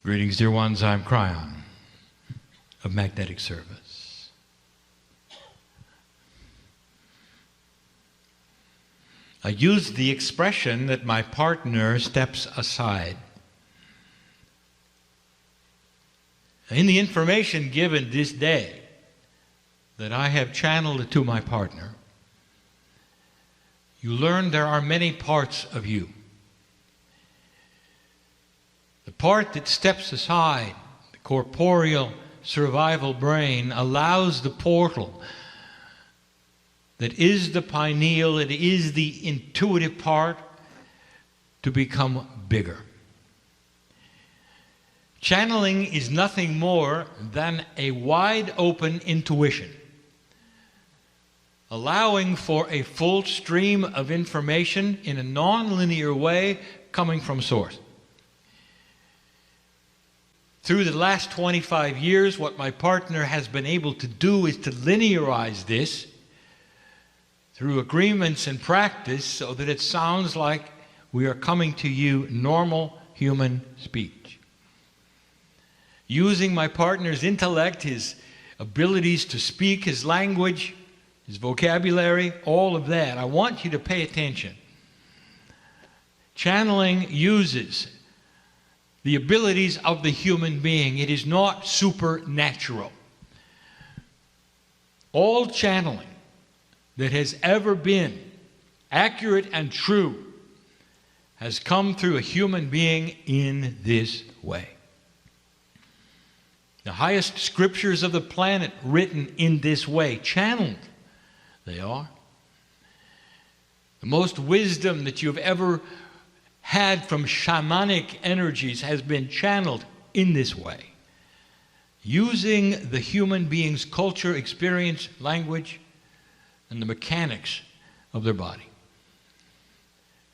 Greetings, dear ones. I'm Cryon of Magnetic Service. I use the expression that my partner steps aside. In the information given this day that I have channeled to my partner, you learn there are many parts of you. The part that steps aside, the corporeal survival brain, allows the portal that is the pineal, it is the intuitive part, to become bigger. Channeling is nothing more than a wide open intuition, allowing for a full stream of information in a non-linear way coming from source. Through the last 25 years, what my partner has been able to do is to linearize this through agreements and practice so that it sounds like we are coming to you normal human speech. Using my partner's intellect, his abilities to speak his language, his vocabulary, all of that, I want you to pay attention. Channeling uses the abilities of the human being. It is not supernatural. All channeling that has ever been accurate and true has come through a human being in this way. The highest scriptures of the planet written in this way, channeled they are. The most wisdom that you've ever had from shamanic energies has been channeled in this way, using the human being's culture, experience, language, and the mechanics of their body.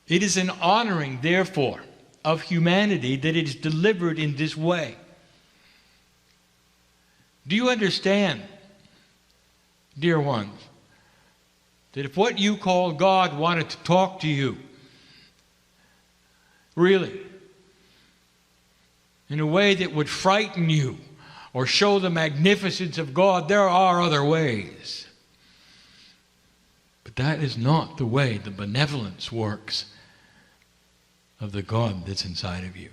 It is an honoring, therefore, of humanity that it is delivered in this way. Do you understand, dear ones, that if what you call God wanted to talk to you, really, in a way that would frighten you or show the magnificence of God, there are other ways. But that is not the way the benevolence works of the God that's inside of you.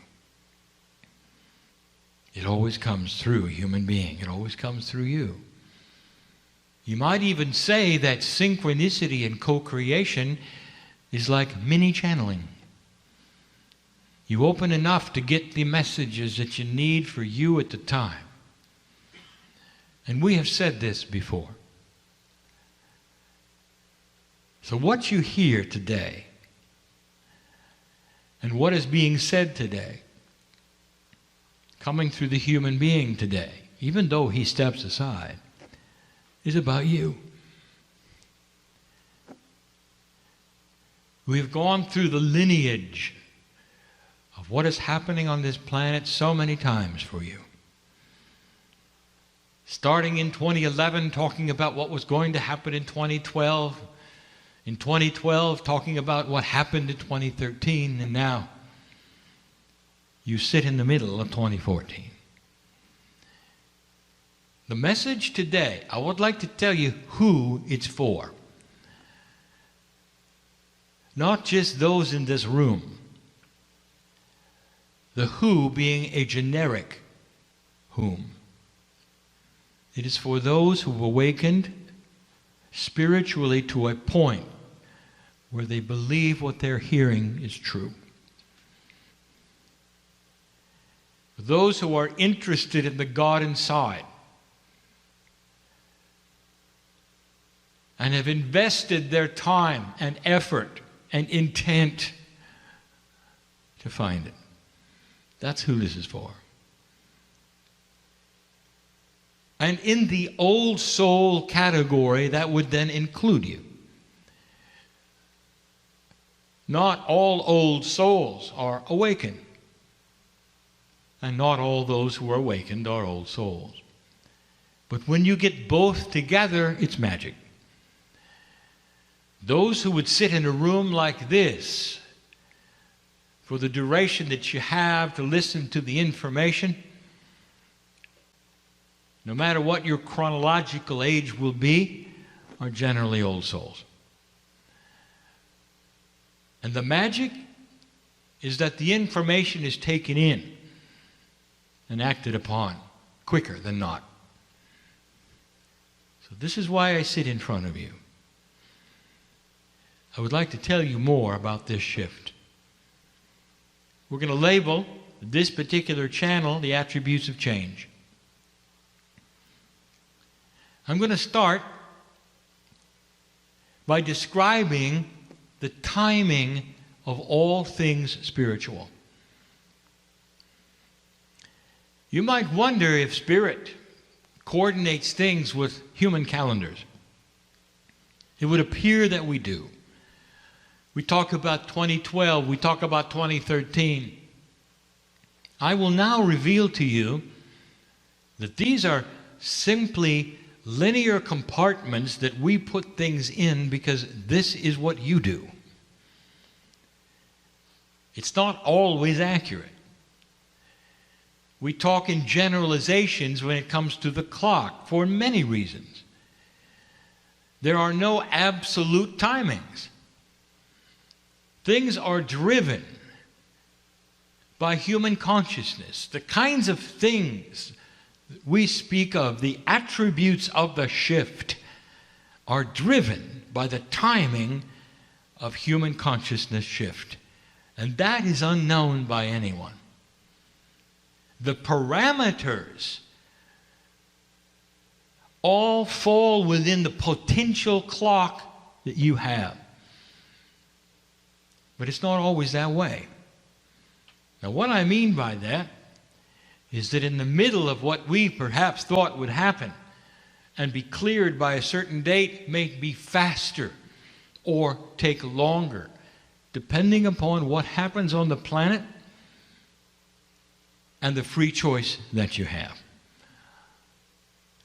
It always comes through a human being. It always comes through you. You might even say that synchronicity and co-creation is like mini channeling. You open enough to get the messages that you need for you at the time. And we have said this before. So what you hear today and what is being said today, coming through the human being today, even though he steps aside, is about you. We've gone through the lineage of what is happening on this planet so many times for you. Starting in 2011, talking about what was going to happen in 2012. In 2012, talking about what happened in 2013. And now, you sit in the middle of 2014. The message today, I would like to tell you who it's for. Not just those in this room. The who being a generic whom. It is for those who have awakened spiritually to a point where they believe what they're hearing is true. For those who are interested in the God inside and have invested their time and effort and intent to find it. That's who this is for. And in the old soul category, that would then include you. Not all old souls are awakened. And not all those who are awakened are old souls. But when you get both together, it's magic. Those who would sit in a room like this for the duration that you have to listen to the information, no matter what your chronological age will be, are generally old souls. And the magic is that the information is taken in and acted upon quicker than not. So this is why I sit in front of you. I would like to tell you more about this shift. We're going to label this particular channel the attributes of change. I'm going to start by describing the timing of all things spiritual. You might wonder if Spirit coordinates things with human calendars. It would appear that we do. We talk about 2012, we talk about 2013. I will now reveal to you that these are simply linear compartments that we put things in because this is what you do. It's not always accurate. We talk in generalizations when it comes to the clock for many reasons. There are no absolute timings. Things are driven by human consciousness. The kinds of things we speak of, the attributes of the shift, are driven by the timing of human consciousness shift. And that is unknown by anyone. The parameters all fall within the potential clock that you have. But it's not always that way. Now, what I mean by that is that in the middle of what we perhaps thought would happen and be cleared by a certain date may be faster or take longer, depending upon what happens on the planet and the free choice that you have.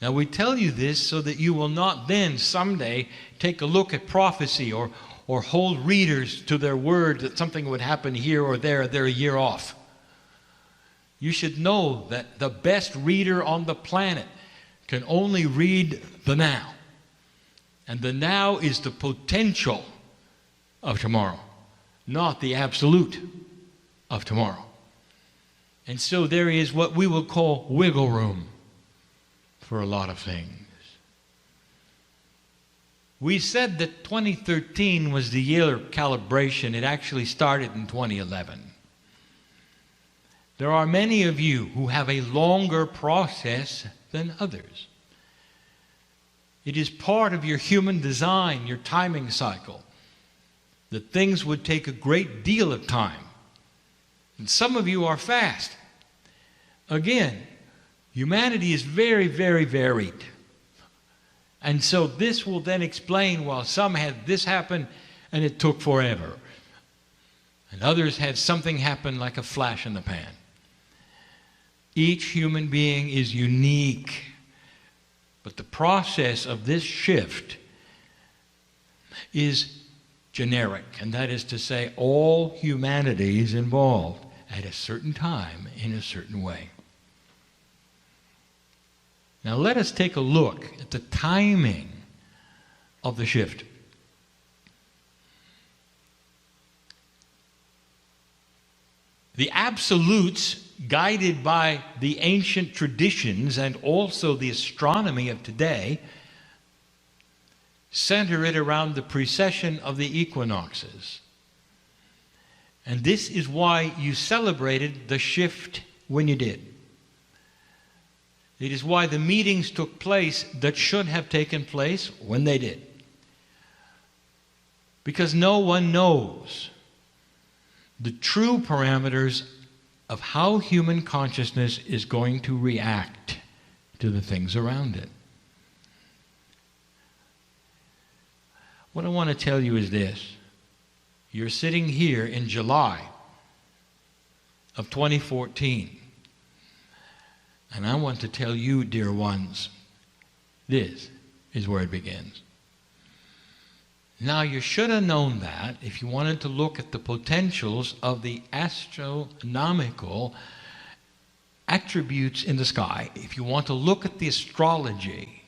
Now, we tell you this so that you will not then someday take a look at prophecy or hold readers to their word that something would happen here or there, they're a year off. You should know that the best reader on the planet can only read the now. And the now is the potential of tomorrow, not the absolute of tomorrow. And so there is what we will call wiggle room for a lot of things. We said that 2013 was the year of calibration. It actually started in 2011. There are many of you who have a longer process than others. It is part of your human design, your timing cycle, that things would take a great deal of time. And some of you are fast. Again, humanity is very, very varied. And so this will then explain, well, some had this happen and it took forever. And others had something happen like a flash in the pan. Each human being is unique. But the process of this shift is generic. And that is to say, all humanity is involved at a certain time in a certain way. Now let us take a look at the timing of the shift. The absolutes, guided by the ancient traditions and also the astronomy of today, center it around the precession of the equinoxes. And this is why you celebrated the shift when you did. It is why the meetings took place that should have taken place when they did. Because no one knows the true parameters of how human consciousness is going to react to the things around it. What I want to tell you is this. You're sitting here in July of 2014. And I want to tell you, dear ones, this is where it begins. Now, you should have known that if you wanted to look at the potentials of the astronomical attributes in the sky, if you want to look at the astrology,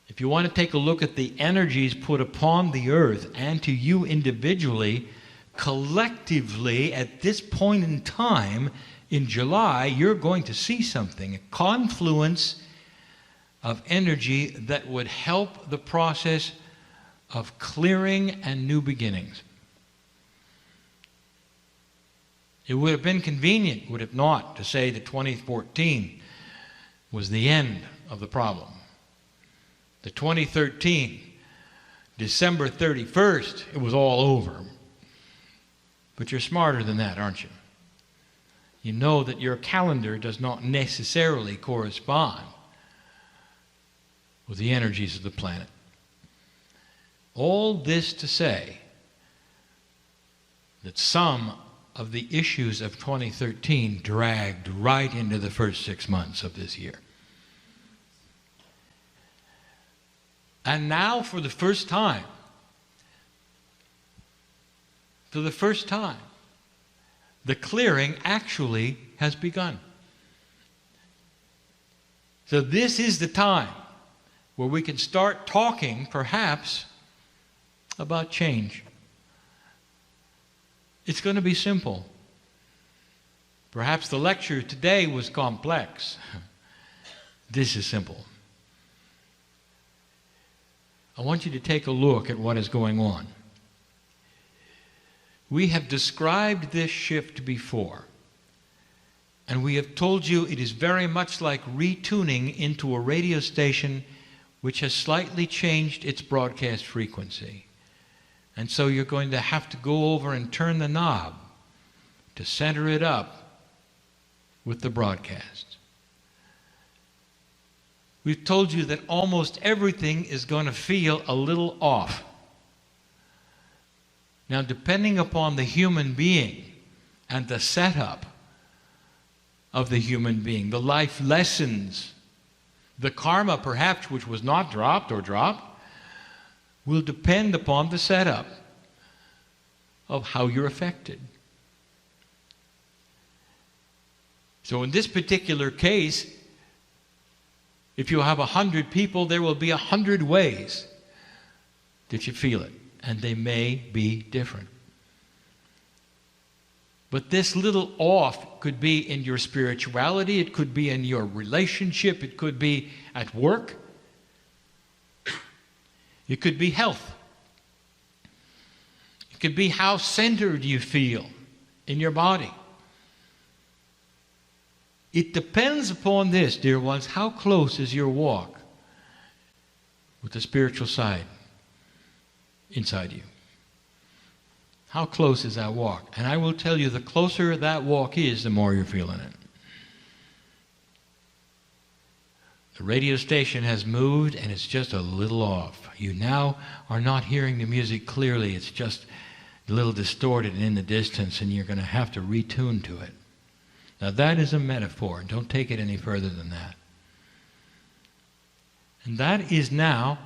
if you want to take a look at the energies put upon the earth and to you individually, collectively, at this point in time, in July, you're going to see something, a confluence of energy that would help the process of clearing and new beginnings. It would have been convenient, would it not, to say that 2014 was the end of the problem. The 2013, December 31st, it was all over. But you're smarter than that, aren't you? You know that your calendar does not necessarily correspond with the energies of the planet. All this to say that some of the issues of 2013 dragged right into the first 6 months of this year. And now, for the first time, the clearing actually has begun. So this is the time where we can start talking, perhaps, about change. It's going to be simple. Perhaps the lecture today was complex. This is simple. I want you to take a look at what is going on. We have described this shift before, and we have told you it is very much like retuning into a radio station which has slightly changed its broadcast frequency. And so you're going to have to go over and turn the knob to center it up with the broadcast. We've told you that almost everything is going to feel a little off. Now, depending upon the human being and the setup of the human being, the life lessons, the karma perhaps which was not dropped or dropped, will depend upon the setup of how you're affected. So in this particular case, if you have 100 people, there will be 100 ways that you feel it, and they may be different. But this little off could be in your spirituality, it could be in your relationship, it could be at work, it could be health. It could be how centered you feel in your body. It depends upon this, dear ones, how close is your walk with the spiritual side inside you? How close is that walk? And I will tell you, the closer that walk is, the more you're feeling it. The radio station has moved and it's just a little off. You now are not hearing the music clearly. It's just a little distorted and in the distance, and you're going to have to retune to it. Now that is a metaphor. Don't take it any further than that. And that is now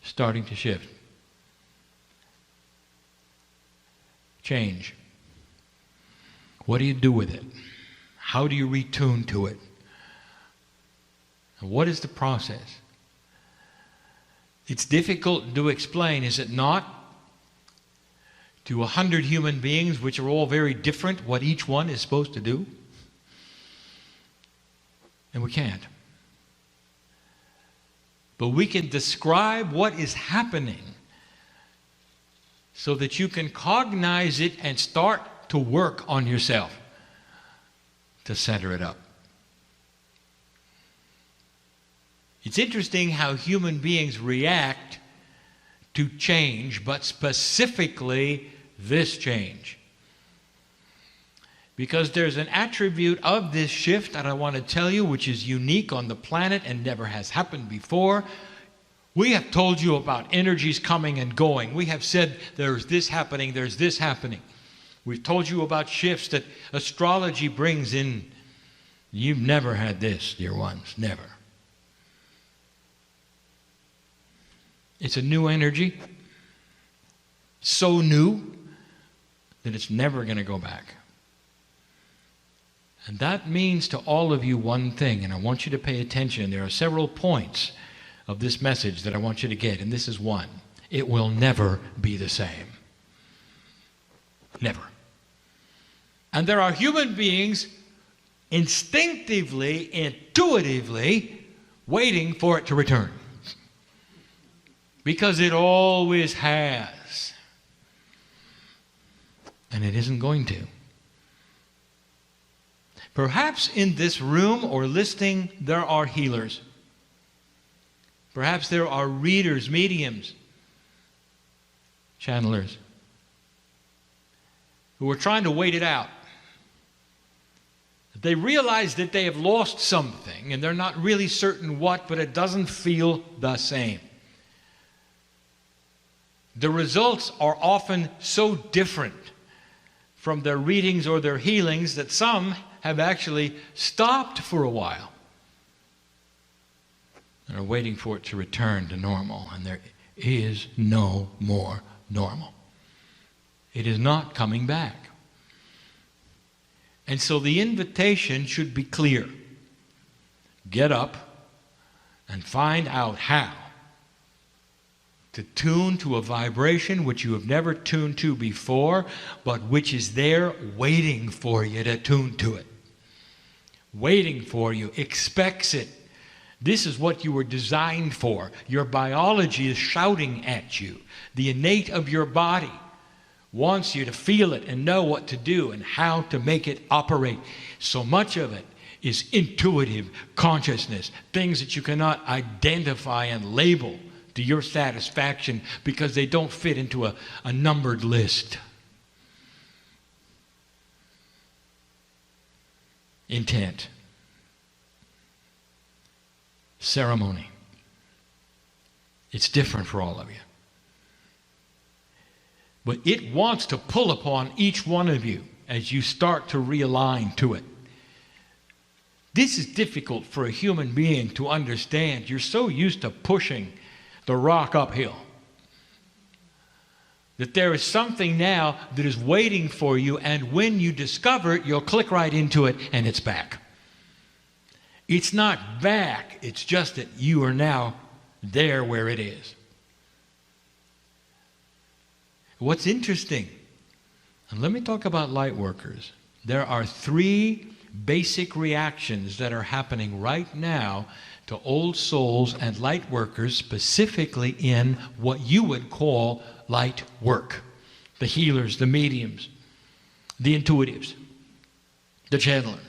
starting to shift. Change. What do you do with it? How do you retune to it? And what is the process? It's difficult to explain, is it not? To 100 human beings, which are all very different, what each one is supposed to do. And we can't. But we can describe what is happening so that you can cognize it and start to work on yourself to center it up. It's interesting how human beings react to change, but specifically this change. Because there's an attribute of this shift that I want to tell you, which is unique on the planet and never has happened before. We have told you about energies coming and going. We have said there's this happening, there's this happening. We've told you about shifts that astrology brings in. You've never had this, dear ones, never. It's a new energy. so new that it's never going to go back. And that means to all of you one thing, and I want you to pay attention. There are several points of this message that I want you to get, and this is one. It will never be the same. Never. And there are human beings instinctively, intuitively waiting for it to return. Because it always has. And it isn't going to. Perhaps in this room or listening, there are healers. Perhaps there are readers, mediums, channelers, who are trying to wait it out. They realize that they have lost something, and they're not really certain what, but it doesn't feel the same. The results are often so different from their readings or their healings that some have actually stopped for a while and are waiting for it to return to normal. And there is no more normal. It is not coming back. And so the invitation should be clear. Get up and find out how to tune to a vibration which you have never tuned to before, but which is there waiting for you to tune to it. Waiting for you, expects it. This is what you were designed for. Your biology is shouting at you. The innate of your body wants you to feel it and know what to do and how to make it operate. So much of it is intuitive consciousness, things that you cannot identify and label to your satisfaction because they don't fit into a numbered list. Intent. Ceremony. It's different for all of you. But it wants to pull upon each one of you as you start to realign to it. This is difficult for a human being to understand. You're so used to pushing the rock uphill that there is something now that is waiting for you, and when you discover it, you'll click right into it and it's back. It's not back, it's just that you are now there where it is. What's interesting, and let me talk about light workers. There are 3 basic reactions that are happening right now to old souls and light workers, specifically in what you would call light work. The healers, the mediums, the intuitives, the channelers.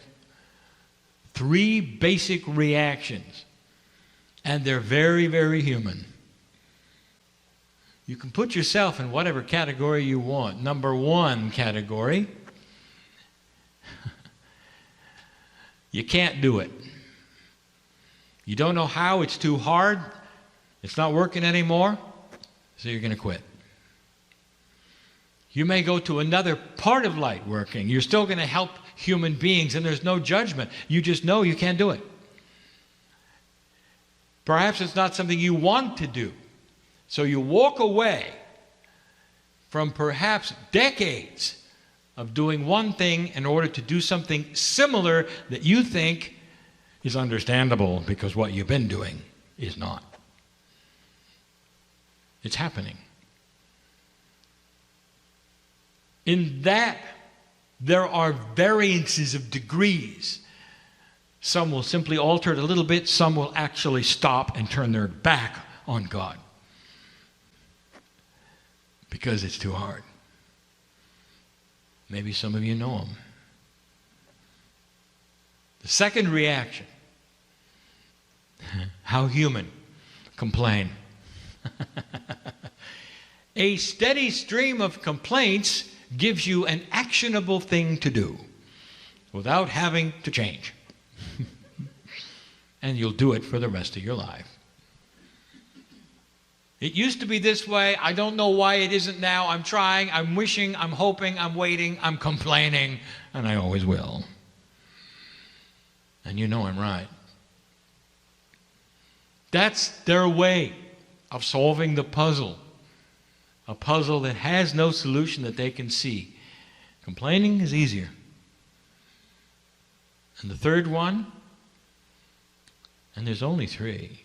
3 basic reactions, and they're very, very human. You can put yourself in whatever category you want. Number 1 category, you can't do it. You don't know how, it's too hard, it's not working anymore, so you're going to quit. You may go to another part of light working. You're still going to help human beings, and there's no judgment. You just know you can't do it. Perhaps it's not something you want to do. So you walk away from perhaps decades of doing one thing in order to do something similar that you think is understandable because what you've been doing is not. It's happening. In that, there are variances of degrees. Some will simply alter it a little bit. Some will actually stop and turn their back on God because it's too hard. Maybe some of you know them. The second reaction, how human, complain. A steady stream of complaints gives you an actionable thing to do without having to change. And you'll do it for the rest of your life. It used to be this way. I don't know why it isn't now. I'm trying, I'm wishing, I'm hoping, I'm waiting, I'm complaining, and I always will. And you know I'm right. That's their way of solving the puzzle a puzzle that has no solution that they can see. Complaining is easier. And the third one, and there's only three,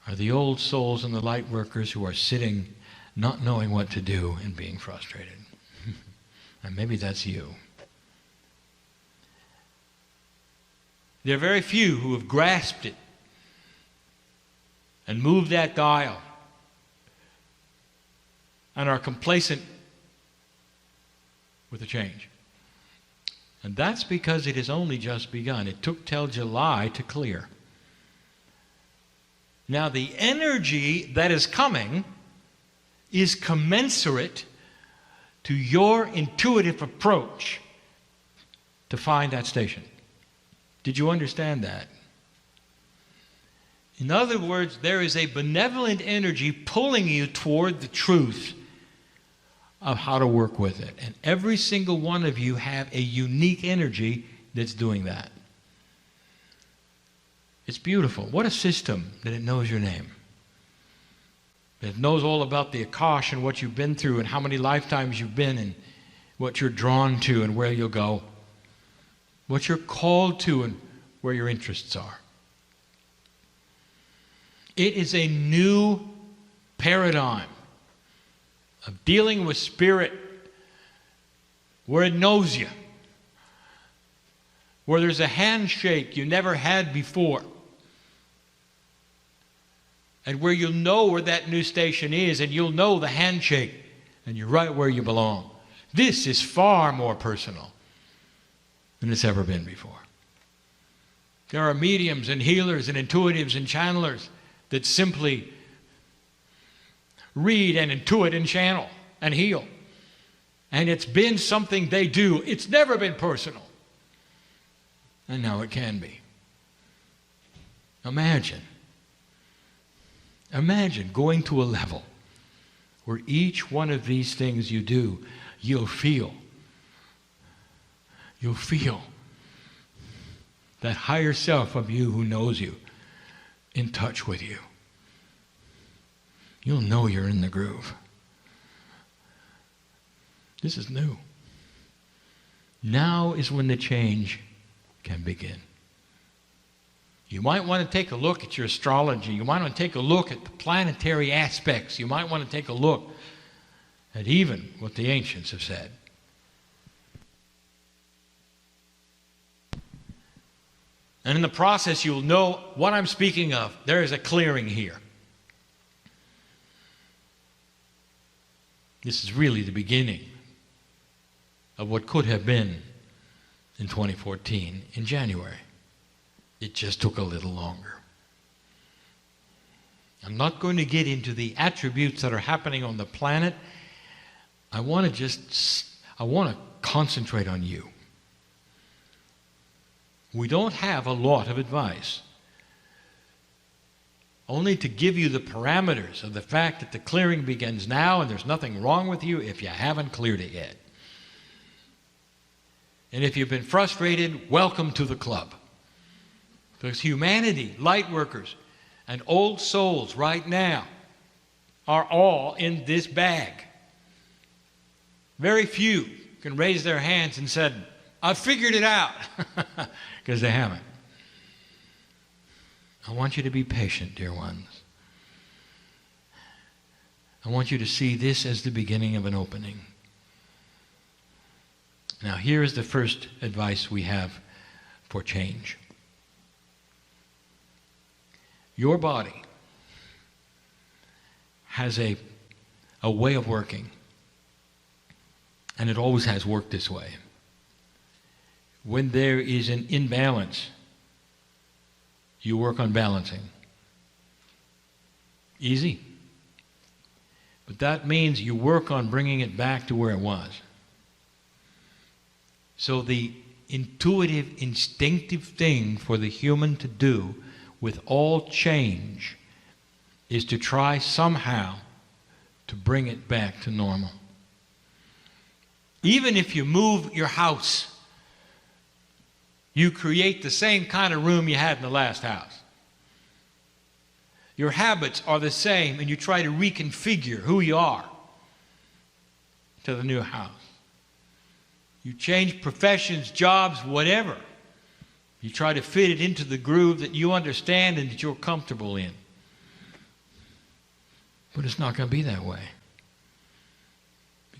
are the old souls and the light workers who are sitting not knowing what to do and being frustrated. And maybe that's you. There are very few who have grasped it and moved that dial and are complacent with the change. And that's because it has only just begun. It took till July to clear. Now, the energy that is coming is commensurate to your intuitive approach to find that station. Did you understand that? In other words, there is a benevolent energy pulling you toward the truth of how to work with it. And every single one of you have a unique energy that's doing that. It's beautiful. What a system that it knows your name. That it knows all about the Akash and what you've been through and how many lifetimes you've been and what you're drawn to and where you'll go. What you're called to and where your interests are. It is a new paradigm of dealing with spirit where it knows you, where there's a handshake you never had before, and where you'll know where that new station is, and you'll know the handshake, and you're right where you belong. This is far more personal than it's ever been before. There are mediums and healers and intuitives and channelers that simply read and intuit and channel and heal. And it's been something they do. It's never been personal. And now it can be. Imagine going to a level where each one of these things you do, you'll feel that higher self of you who knows you in touch with you. You'll know you're in the groove. This is new. Now is when the change can begin. You might want to take a look at your astrology. You might want to take a look at the planetary aspects. You might want to take a look at even what the ancients have said. And in the process, you'll know what I'm speaking of. There is a clearing here. This is really the beginning of what could have been in 2014 in January. It just took a little longer. I'm not going to get into the attributes that are happening on the planet. I want to concentrate on you. We don't have a lot of advice. Only to give you the parameters of the fact that the clearing begins now and there's nothing wrong with you if you haven't cleared it yet. And if you've been frustrated, welcome to the club. Because humanity, light workers, and old souls right now are all in this bag. Very few can raise their hands and said, I've figured it out. Because they haven't. I want you to be patient, dear ones. I want you to see this as the beginning of an opening. Now, here is the first advice we have for change. Your body has a way of working, and it always has worked this way. When there is an imbalance, you work on balancing. Easy. But that means you work on bringing it back to where it was. So the intuitive, instinctive thing for the human to do with all change is to try somehow to bring it back to normal. Even if you move your house, you create the same kind of room you had in the last house. Your habits are the same, and you try to reconfigure who you are to the new house. You change professions, jobs, whatever. You try to fit it into the groove that you understand and that you're comfortable in. But it's not going to be that way.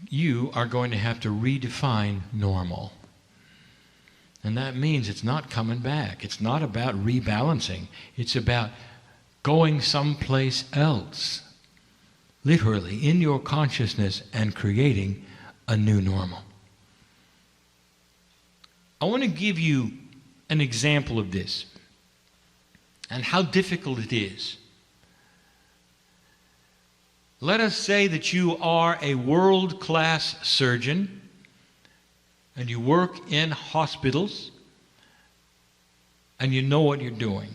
You are going to have to redefine normal. And that means it's not coming back. It's not about rebalancing. It's about going someplace else, literally, in your consciousness and creating a new normal. I want to give you an example of this and how difficult it is. Let us say that you are a world-class surgeon and you work in hospitals and you know what you're doing.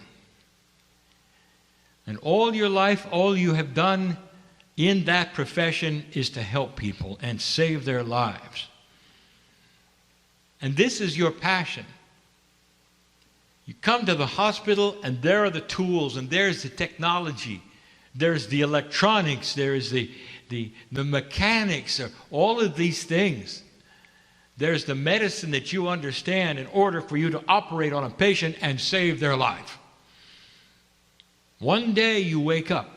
And all your life, all you have done in that profession is to help people and save their lives. And this is your passion. You come to the hospital and there are the tools and there's the technology. There's the electronics, there's the mechanics, all of these things. There's the medicine that you understand in order for you to operate on a patient and save their life. One day you wake up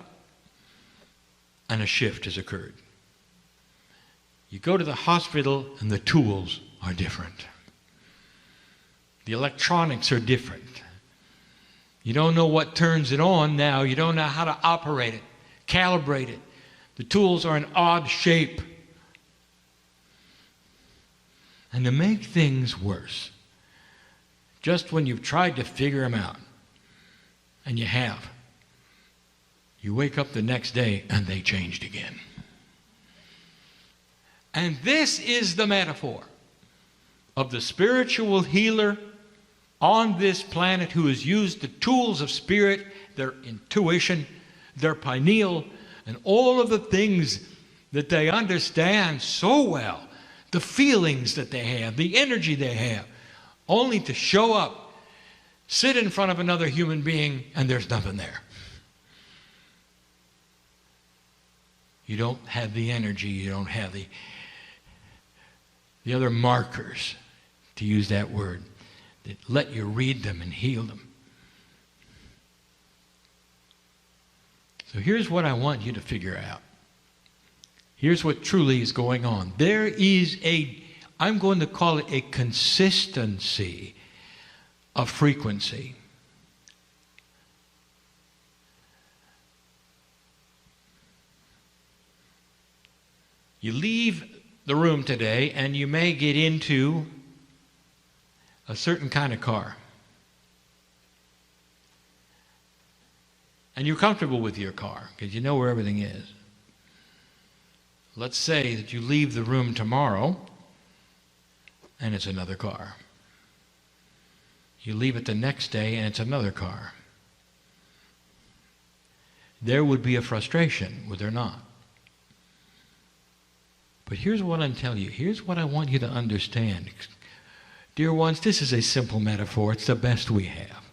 and a shift has occurred. You go to the hospital and the tools are different. The electronics are different. You don't know what turns it on now. You don't know how to operate it, calibrate it. The tools are an odd shape. And to make things worse, just when you've tried to figure them out, and you have, you wake up the next day and they changed again. And this is the metaphor of the spiritual healer on this planet who has used the tools of spirit, their intuition, their pineal, and all of the things that they understand so well, the feelings that they have, the energy they have, only to show up, sit in front of another human being, and there's nothing there. You don't have the energy, you don't have the other markers, to use that word, that let you read them and heal them. So here's what I want you to figure out. Here's what truly is going on. There is I'm going to call it a consistency of frequency. You leave the room today and you may get into a certain kind of car. And you're comfortable with your car because you know where everything is. Let's say that you leave the room tomorrow and it's another car. You leave it the next day and it's another car. There would be a frustration, would there not? But here's what I'm telling you. Here's what I want you to understand. Dear ones, this is a simple metaphor. It's the best we have.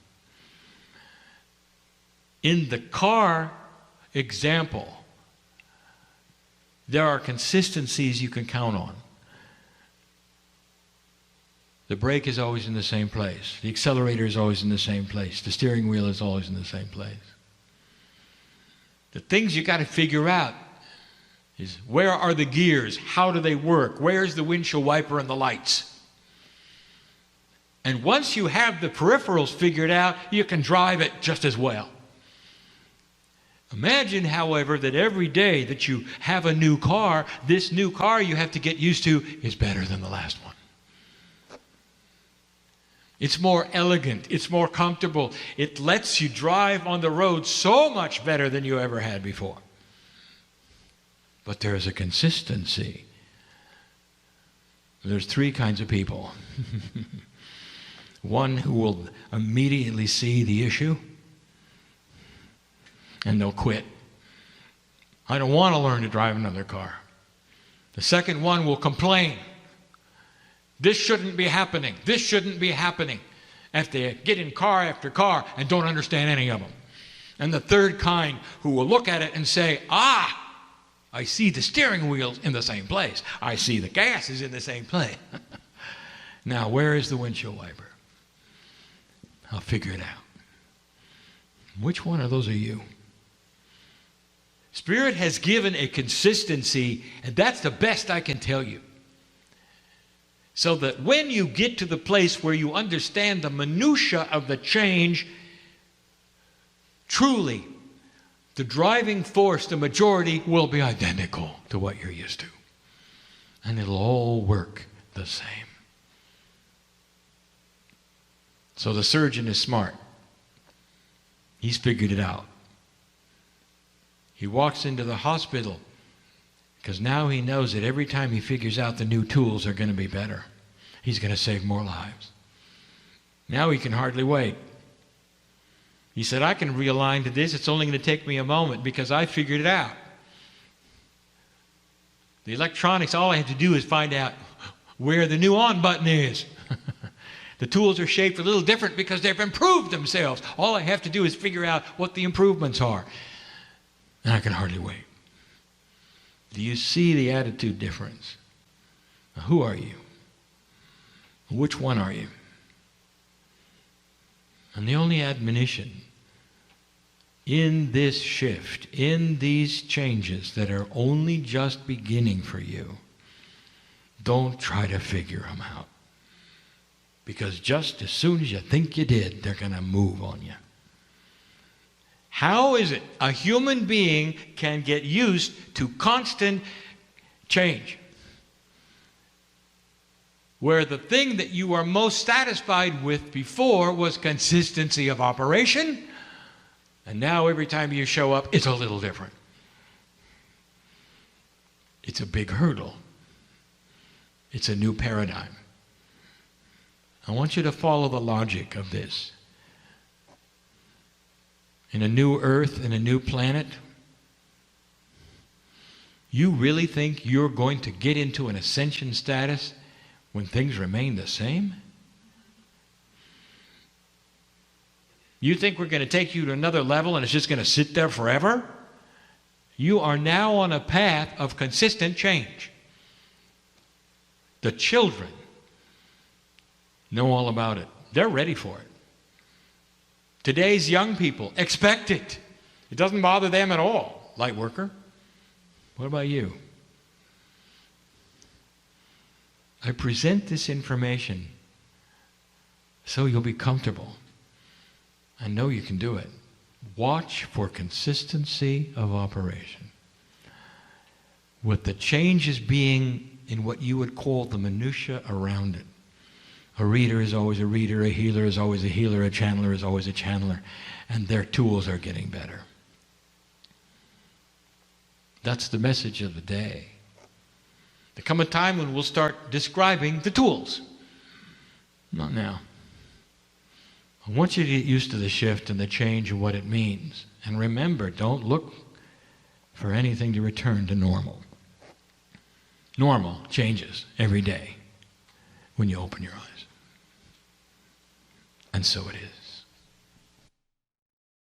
In the car example, there are consistencies you can count on. The brake is always in the same place. The accelerator is always in the same place. The steering wheel is always in the same place. The things you got to figure out is where are the gears? How do they work? Where's the windshield wiper and the lights? And once you have the peripherals figured out, you can drive it just as well. Imagine, however, that every day that you have a new car, this new car you have to get used to is better than the last one. It's more elegant. It's more comfortable. It lets you drive on the road so much better than you ever had before. But there's a consistency. There's three kinds of people. One who will immediately see the issue and they'll quit. I don't want to learn to drive another car. The second one will complain. This shouldn't be happening. This shouldn't be happening. If they get in car after car and don't understand any of them. And the third kind who will look at it and say, I see the steering wheel's in the same place. I see the gas is in the same place. Now, where is the windshield wiper? I'll figure it out. Which one of those are you? Spirit has given a consistency, and that's the best I can tell you. So that when you get to the place where you understand the minutia of the change, truly, the driving force, the majority, will be identical to what you're used to. And it'll all work the same. So the surgeon is smart. He's figured it out. He walks into the hospital because now he knows that every time he figures out the new tools are going to be better. He's going to save more lives. Now he can hardly wait. He said, I can realign to this. It's only going to take me a moment because I figured it out. The electronics, all I have to do is find out where the new on button is. The tools are shaped a little different because they've improved themselves. All I have to do is figure out what the improvements are. And I can hardly wait. Do you see the attitude difference? Now, who are you? Which one are you? And the only admonition in this shift, in these changes that are only just beginning for you, don't try to figure them out. Because just as soon as you think you did, they're going to move on you. How is it a human being can get used to constant change? Where the thing that you were most satisfied with before was consistency of operation, and now every time you show up, it's a little different. It's a big hurdle. It's a new paradigm. I want you to follow the logic of this. In a new earth, in a new planet, you really think you're going to get into an ascension status when things remain the same? You think we're going to take you to another level and it's just going to sit there forever? You are now on a path of consistent change. The children know all about it. They're ready for it. Today's young people expect it. It doesn't bother them at all. Light worker, what about you? I present this information so you'll be comfortable. I know you can do it. Watch for consistency of operation. With the changes being in what you would call the minutia around it. A reader is always a reader, a healer is always a healer, a channeler is always a channeler, and their tools are getting better. That's the message of the day. There come a time when we'll start describing the tools. Not now. I want you to get used to the shift and the change and what it means. And remember, don't look for anything to return to normal. Normal changes every day when you open your eyes. And so it is.